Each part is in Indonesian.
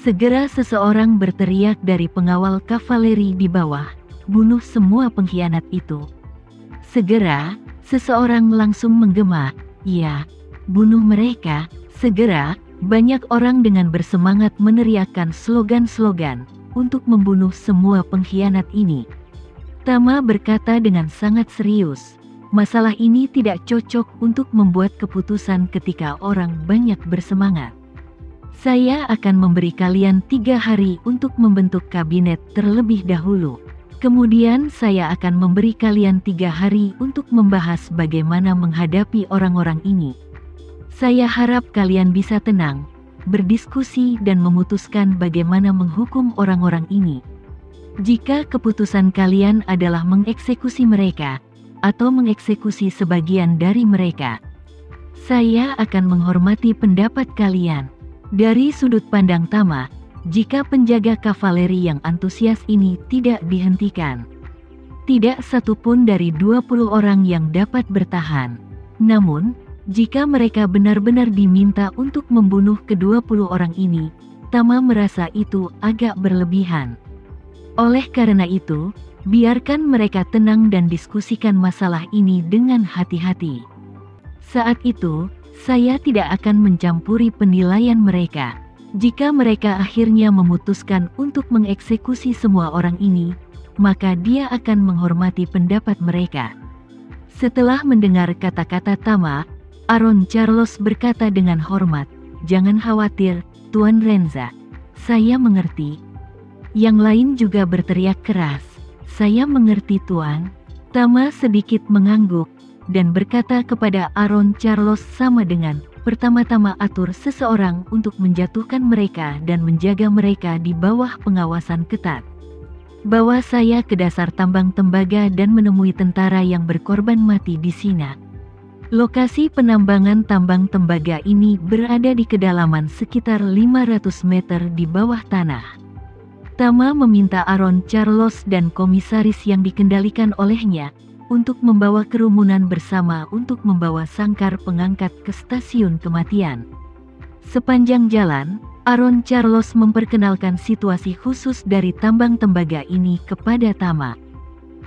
Segera seseorang berteriak dari pengawal kavaleri di bawah, "Bunuh semua pengkhianat itu." Segera, seseorang langsung menggema, "Ya, bunuh mereka." Segera, banyak orang dengan bersemangat meneriakkan slogan-slogan untuk membunuh semua pengkhianat ini. Tama berkata dengan sangat serius, "Masalah ini tidak cocok untuk membuat keputusan ketika orang banyak bersemangat. Saya akan memberi kalian 3 hari untuk membentuk kabinet terlebih dahulu. Kemudian saya akan memberi kalian 3 hari untuk membahas bagaimana menghadapi orang-orang ini. Saya harap kalian bisa tenang, berdiskusi dan memutuskan bagaimana menghukum orang-orang ini. Jika keputusan kalian adalah mengeksekusi mereka, atau mengeksekusi sebagian dari mereka, saya akan menghormati pendapat kalian." Dari sudut pandang Tama, jika penjaga kavaleri yang antusias ini tidak dihentikan, tidak satupun dari 20 orang yang dapat bertahan. Namun, jika mereka benar-benar diminta untuk membunuh ke-20 orang ini, Tama merasa itu agak berlebihan. Oleh karena itu, biarkan mereka tenang dan diskusikan masalah ini dengan hati-hati. Saat itu, saya tidak akan mencampuri penilaian mereka. Jika mereka akhirnya memutuskan untuk mengeksekusi semua orang ini, maka dia akan menghormati pendapat mereka. Setelah mendengar kata-kata Tama, Aaron Carlos berkata dengan hormat, "Jangan khawatir, Tuan Renza. Saya mengerti." Yang lain juga berteriak keras, "Saya mengerti, Tuan." Tama sedikit mengangguk dan berkata kepada Aaron Carlos sama dengan, "Pertama-tama atur seseorang untuk menjatuhkan mereka dan menjaga mereka di bawah pengawasan ketat. Bawa saya ke dasar tambang tembaga dan menemui tentara yang berkorban mati di sana." Lokasi penambangan tambang tembaga ini berada di kedalaman sekitar 500 meter di bawah tanah. Tama meminta Aaron Carlos dan komisaris yang dikendalikan olehnya untuk membawa kerumunan bersama untuk membawa sangkar pengangkat ke stasiun kematian. Sepanjang jalan, Aaron Carlos memperkenalkan situasi khusus dari tambang tembaga ini kepada Tama.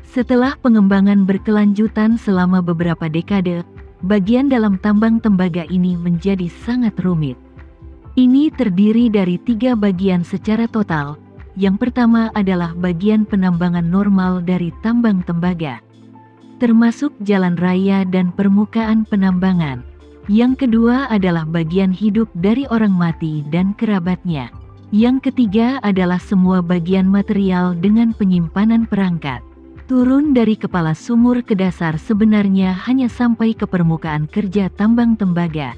Setelah pengembangan berkelanjutan selama beberapa dekade, bagian dalam tambang tembaga ini menjadi sangat rumit. Ini terdiri dari 3 bagian secara total. Yang pertama adalah bagian penambangan normal dari tambang tembaga, termasuk jalan raya dan permukaan penambangan. Yang kedua adalah bagian hidup dari orang mati dan kerabatnya. Yang ketiga adalah semua bagian material dengan penyimpanan perangkat. Turun dari kepala sumur ke dasar sebenarnya hanya sampai ke permukaan kerja tambang tembaga.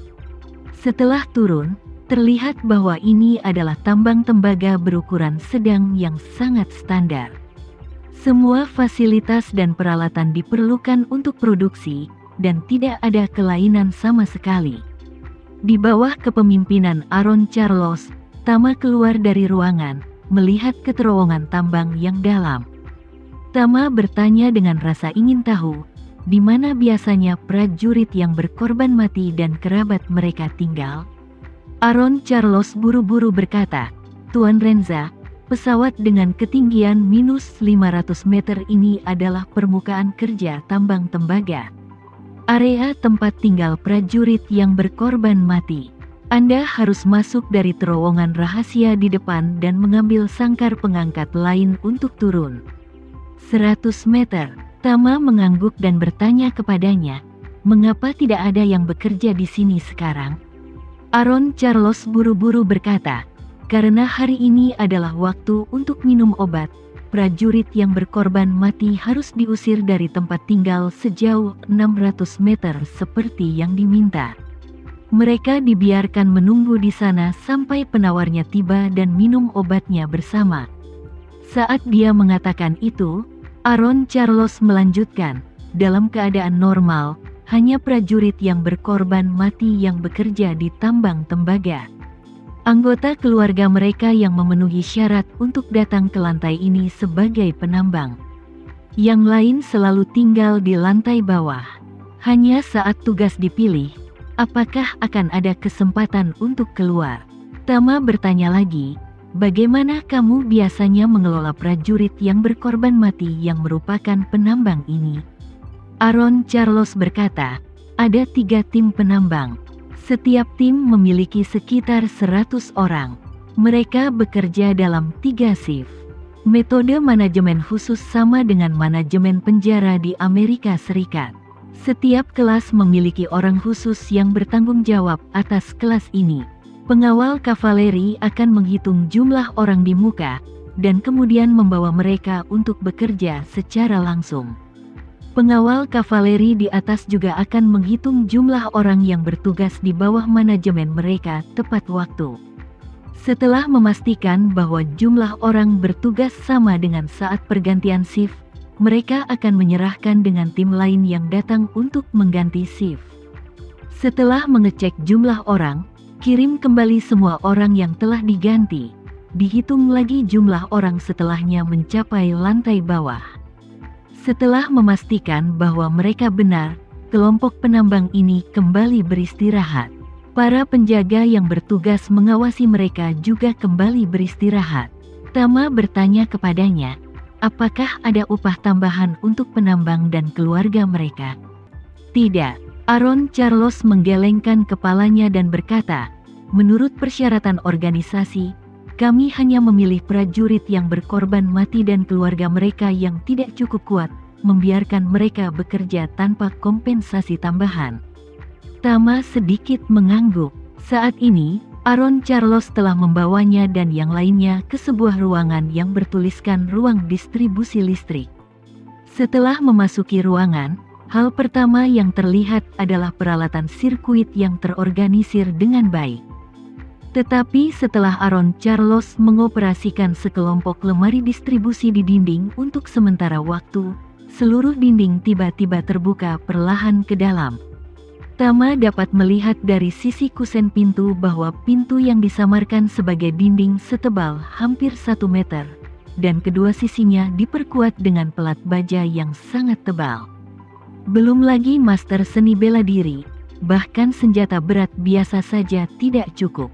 Setelah turun, terlihat bahwa ini adalah tambang tembaga berukuran sedang yang sangat standar. Semua fasilitas dan peralatan diperlukan untuk produksi, dan tidak ada kelainan sama sekali. Di bawah kepemimpinan Aaron Carlos, Tama keluar dari ruangan, melihat ke terowongan tambang yang dalam. Tama bertanya dengan rasa ingin tahu, di mana biasanya prajurit yang berkorban mati dan kerabat mereka tinggal. Aaron Carlos buru-buru berkata, "Tuan Renza, pesawat dengan ketinggian -500 meter ini adalah permukaan kerja tambang tembaga. Area tempat tinggal prajurit yang berkorban mati. Anda harus masuk dari terowongan rahasia di depan dan mengambil sangkar pengangkat lain untuk turun. 100 meter. Tama mengangguk dan bertanya kepadanya, "Mengapa tidak ada yang bekerja di sini sekarang?" Aaron Carlos buru-buru berkata, "Karena hari ini adalah waktu untuk minum obat. Prajurit yang berkorban mati harus diusir dari tempat tinggal sejauh 600 meter seperti yang diminta. Mereka dibiarkan menunggu di sana sampai penawarnya tiba dan minum obatnya bersama." Saat dia mengatakan itu, Aaron Carlos melanjutkan, "Dalam keadaan normal, hanya prajurit yang berkorban mati yang bekerja di tambang tembaga. Anggota keluarga mereka yang memenuhi syarat untuk datang ke lantai ini sebagai penambang. Yang lain selalu tinggal di lantai bawah. Hanya saat tugas dipilih, apakah akan ada kesempatan untuk keluar?" Tama bertanya lagi, Bagaimana kamu biasanya mengelola prajurit yang berkorban mati yang merupakan penambang ini? Aaron Charles berkata, ada 3 tim penambang. Setiap tim memiliki sekitar 100 orang. Mereka bekerja dalam 3 shift. Metode manajemen khusus sama dengan manajemen penjara di Amerika Serikat. Setiap kelas memiliki orang khusus yang bertanggung jawab atas kelas ini. Pengawal kavaleri akan menghitung jumlah orang di muka, dan kemudian membawa mereka untuk bekerja secara langsung. Pengawal kavaleri di atas juga akan menghitung jumlah orang yang bertugas di bawah manajemen mereka tepat waktu. Setelah memastikan bahwa jumlah orang bertugas sama dengan saat pergantian shift, mereka akan menyerahkan dengan tim lain yang datang untuk mengganti shift. Setelah mengecek jumlah orang, kirim kembali semua orang yang telah diganti. Dihitung lagi jumlah orang setelahnya mencapai lantai bawah. Setelah memastikan bahwa mereka benar, kelompok penambang ini kembali beristirahat. Para penjaga yang bertugas mengawasi mereka juga kembali beristirahat. Tama bertanya kepadanya, apakah ada upah tambahan untuk penambang dan keluarga mereka? Tidak. Aaron Charles menggelengkan kepalanya dan berkata, menurut persyaratan organisasi, kami hanya memilih prajurit yang berkorban mati dan keluarga mereka yang tidak cukup kuat, membiarkan mereka bekerja tanpa kompensasi tambahan. Tama sedikit mengangguk. Saat ini, Aaron Charles telah membawanya dan yang lainnya ke sebuah ruangan yang bertuliskan ruang distribusi listrik. Setelah memasuki ruangan, hal pertama yang terlihat adalah peralatan sirkuit yang terorganisir dengan baik. Tetapi setelah Aaron Charles mengoperasikan sekelompok lemari distribusi di dinding untuk sementara waktu, seluruh dinding tiba-tiba terbuka perlahan ke dalam. Tama dapat melihat dari sisi kusen pintu bahwa pintu yang disamarkan sebagai dinding setebal hampir 1 meter, dan kedua sisinya diperkuat dengan pelat baja yang sangat tebal. Belum lagi master seni bela diri, bahkan senjata berat biasa saja tidak cukup.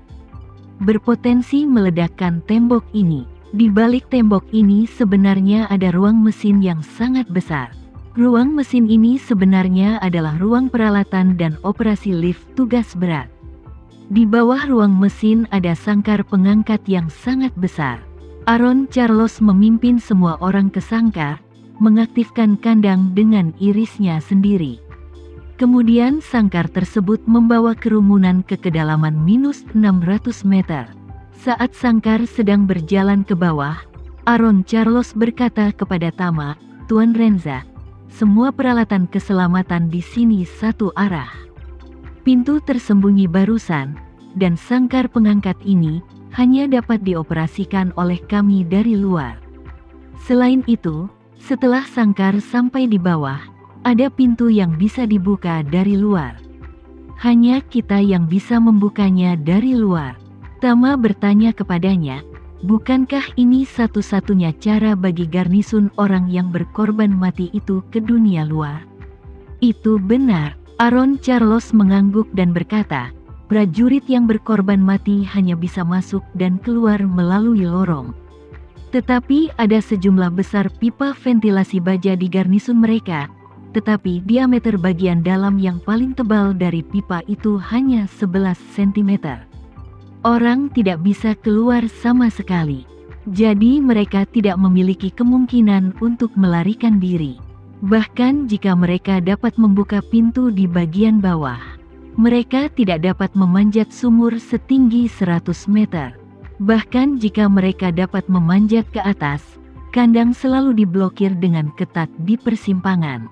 Berpotensi meledakkan tembok ini. Di balik tembok ini sebenarnya ada ruang mesin yang sangat besar. Ruang mesin ini sebenarnya adalah ruang peralatan dan operasi lift tugas berat. Di bawah ruang mesin ada sangkar pengangkat yang sangat besar. Aaron Charles memimpin semua orang ke sangkar, mengaktifkan kandang dengan irisnya sendiri. Kemudian sangkar tersebut membawa kerumunan ke kedalaman minus 600 meter. Saat sangkar sedang berjalan ke bawah, Aaron Charles berkata kepada Tama, Tuan Renza, semua peralatan keselamatan di sini satu arah. Pintu tersembunyi barusan, dan sangkar pengangkat ini hanya dapat dioperasikan oleh kami dari luar. Selain itu, setelah sangkar sampai di bawah, ada pintu yang bisa dibuka dari luar. Hanya kita yang bisa membukanya dari luar. Tama bertanya kepadanya, bukankah ini satu-satunya cara bagi garnisun orang yang berkorban mati itu ke dunia luar? Itu benar. Aaron Charles mengangguk dan berkata, prajurit yang berkorban mati hanya bisa masuk dan keluar melalui lorong. Tetapi ada sejumlah besar pipa ventilasi baja di garnisun mereka, tetapi diameter bagian dalam yang paling tebal dari pipa itu hanya 11 cm. Orang tidak bisa keluar sama sekali. Jadi mereka tidak memiliki kemungkinan untuk melarikan diri. Bahkan jika mereka dapat membuka pintu di bagian bawah, mereka tidak dapat memanjat sumur setinggi 100 meter. Bahkan jika mereka dapat memanjat ke atas, kandang selalu diblokir dengan ketat di persimpangan.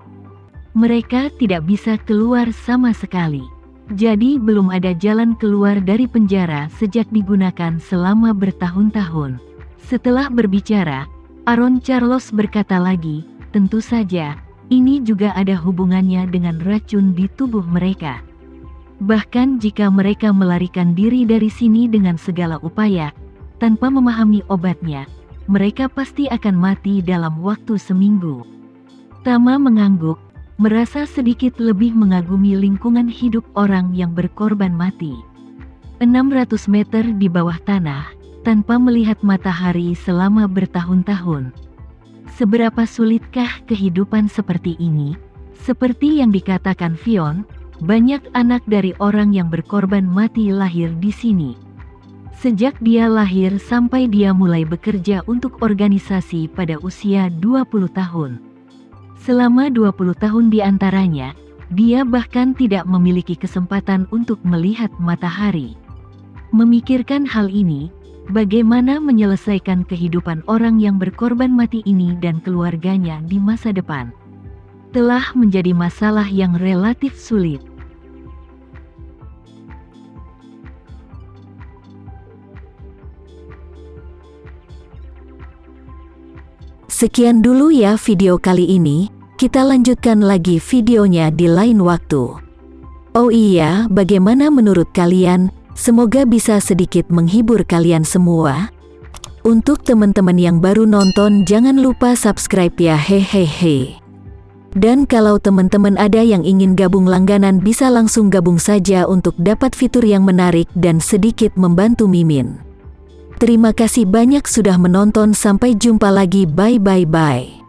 Mereka tidak bisa keluar sama sekali. Jadi belum ada jalan keluar dari penjara sejak digunakan selama bertahun-tahun. Setelah berbicara, Aaron Charles berkata lagi, tentu saja, ini juga ada hubungannya dengan racun di tubuh mereka. Bahkan jika mereka melarikan diri dari sini dengan segala upaya, tanpa memahami obatnya, mereka pasti akan mati dalam waktu seminggu. Tama mengangguk, merasa sedikit lebih mengagumi lingkungan hidup orang yang berkorban mati. 600 meter di bawah tanah, tanpa melihat matahari selama bertahun-tahun. Seberapa sulitkah kehidupan seperti ini? Seperti yang dikatakan Fion, banyak anak dari orang yang berkorban mati lahir di sini. Sejak dia lahir sampai dia mulai bekerja untuk organisasi pada usia 20 tahun. Selama 20 tahun di antaranya, dia bahkan tidak memiliki kesempatan untuk melihat matahari. Memikirkan hal ini, bagaimana menyelesaikan kehidupan orang yang berkorban mati ini dan keluarganya di masa depan, telah menjadi masalah yang relatif sulit. Sekian dulu ya video kali ini, kita lanjutkan lagi videonya di lain waktu. Oh iya, bagaimana menurut kalian? Semoga bisa sedikit menghibur kalian semua. Untuk teman-teman yang baru nonton, jangan lupa subscribe ya, hehehe. Dan kalau teman-teman ada yang ingin gabung langganan, bisa langsung gabung saja untuk dapat fitur yang menarik dan sedikit membantu Mimin. Terima kasih banyak sudah menonton, sampai jumpa lagi, bye.